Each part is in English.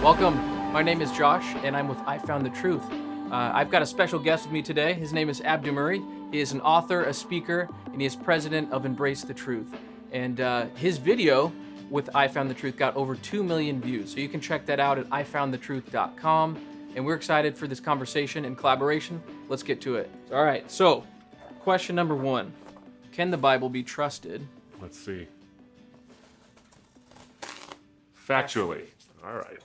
Welcome. My name is Josh, and I'm with I Found the Truth. I've got a special guest with me today. His name is Abdu. He is an author, a speaker, and he is president of Embrace the Truth. And his video with I Found the Truth got over 2 million views. So you can check that out at ifoundthetruth.com. And we're excited for this conversation and collaboration. Let's get to it. All right, so question number 1. Can the Bible be trusted? Let's see. Factually. All right.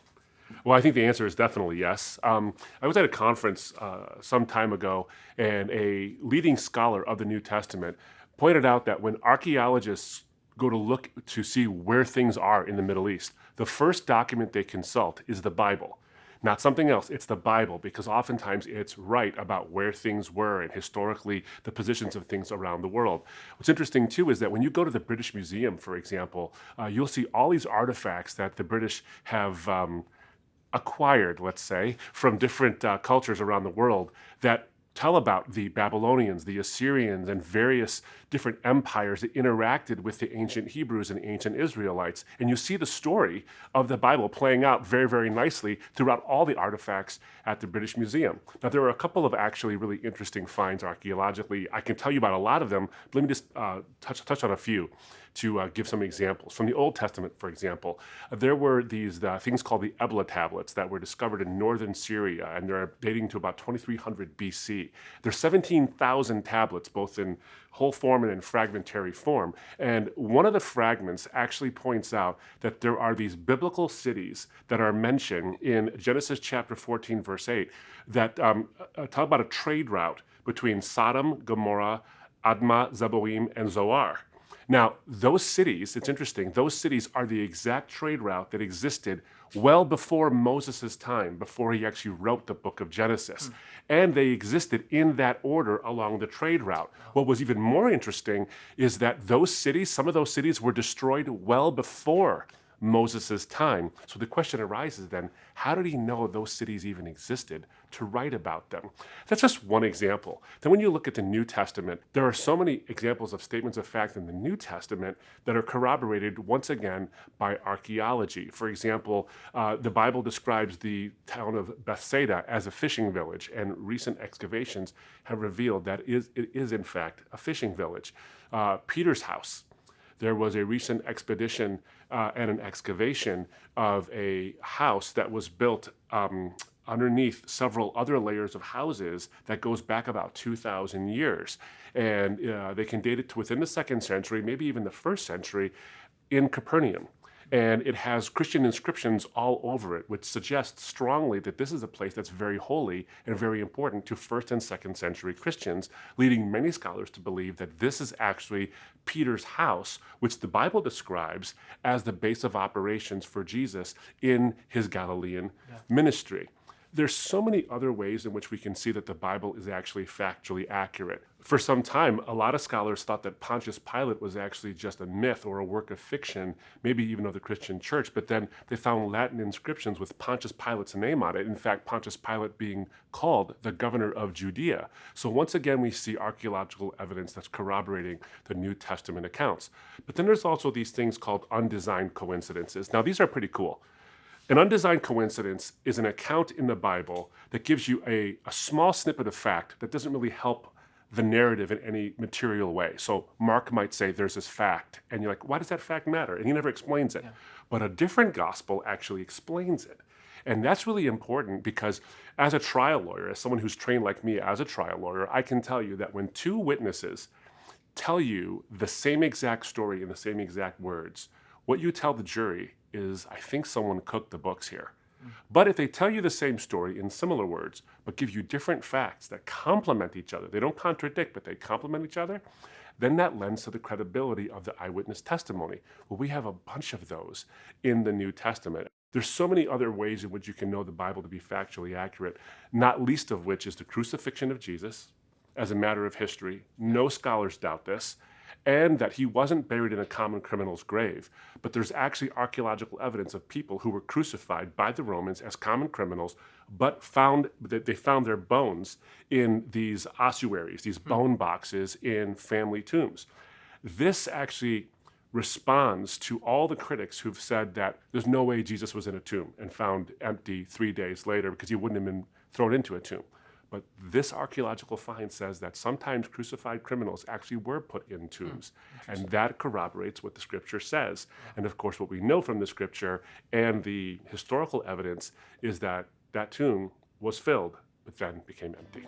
Well, I think the answer is definitely yes. I was at a conference some time ago, and a leading scholar of the New Testament pointed out that when archaeologists go to look to see where things are in the Middle East, the first document they consult is the Bible. Not something else, it's the Bible, because oftentimes it's right about where things were and historically the positions of things around the world. What's interesting too is that when you go to the British Museum, for example, you'll see all these artifacts that the British have acquired, let's say, from different cultures around the world that tell about the Babylonians, the Assyrians, and various different empires that interacted with the ancient Hebrews and ancient Israelites. And you see the story of the Bible playing out very, very nicely throughout all the artifacts at the British Museum. Now, there are a couple of actually really interesting finds archaeologically. I can tell you about a lot of them, but let me just touch on a few to give some examples. From the Old Testament, for example, there were these things called the Ebla tablets that were discovered in northern Syria, and they're dating to about 2300 BC. There's 17,000 tablets, both in whole form and in fragmentary form. And one of the fragments actually points out that there are these biblical cities that are mentioned in Genesis chapter 14, verse 8, that talk about a trade route between Sodom, Gomorrah, Admah, Zeboim, and Zoar. Now, those cities, it's interesting, those cities are the exact trade route that existed well before Moses' time, before he actually wrote the book of Genesis. And they existed in that order along the trade route. What was even more interesting is that those cities, some of those cities were destroyed well before Moses' time. So the question arises then, how did he know those cities even existed to write about them? That's just one example. Then when you look at the New Testament, there are so many examples of statements of fact in the New Testament that are corroborated once again by archaeology. For example, the Bible describes the town of Bethsaida as a fishing village, and recent excavations have revealed that it is in fact a fishing village. Peter's house. There was a recent expedition and an excavation of a house that was built underneath several other layers of houses that goes back about 2,000 years. And they can date it to within the 2nd century, maybe even the 1st century, in Capernaum. And it has Christian inscriptions all over it, which suggests strongly that this is a place that's very holy and very important to 1st and 2nd century Christians, leading many scholars to believe that this is actually Peter's house, which the Bible describes as the base of operations for Jesus in his Galilean ministry. There's so many other ways in which we can see that the Bible is actually factually accurate. For some time, a lot of scholars thought that Pontius Pilate was actually just a myth or a work of fiction, maybe even of the Christian church, but then they found Latin inscriptions with Pontius Pilate's name on it. In fact, Pontius Pilate being called the governor of Judea. So once again, we see archaeological evidence that's corroborating the New Testament accounts. But then there's also these things called undesigned coincidences. Now, these are pretty cool. An undesigned coincidence is an account in the Bible that gives you a small snippet of fact that doesn't really help the narrative in any material way. So Mark might say there's this fact, and you're like, why does that fact matter? And he never explains it. But a different gospel actually explains it. And that's really important because as a trial lawyer, as someone who's trained like me as a trial lawyer, I can tell you that when two witnesses tell you the same exact story in the same exact words, what you tell the jury is, I think someone cooked the books here. But if they tell you the same story in similar words, but give you different facts that complement each other, they don't contradict, but they complement each other, then that lends to the credibility of the eyewitness testimony. Well, we have a bunch of those in the New Testament. There's so many other ways in which you can know the Bible to be factually accurate, not least of which is the crucifixion of Jesus as a matter of history. No scholars doubt this. And that he wasn't buried in a common criminal's grave. But there's actually archaeological evidence of people who were crucified by the Romans as common criminals, but they found their bones in these ossuaries, these bone boxes in family tombs. This actually responds to all the critics who've said that there's no way Jesus was in a tomb and found empty 3 days later because he wouldn't have been thrown into a tomb. But this archaeological find says that sometimes crucified criminals actually were put in tombs. And that corroborates what the scripture says. And of course, what we know from the scripture and the historical evidence is that that tomb was filled, but then became empty.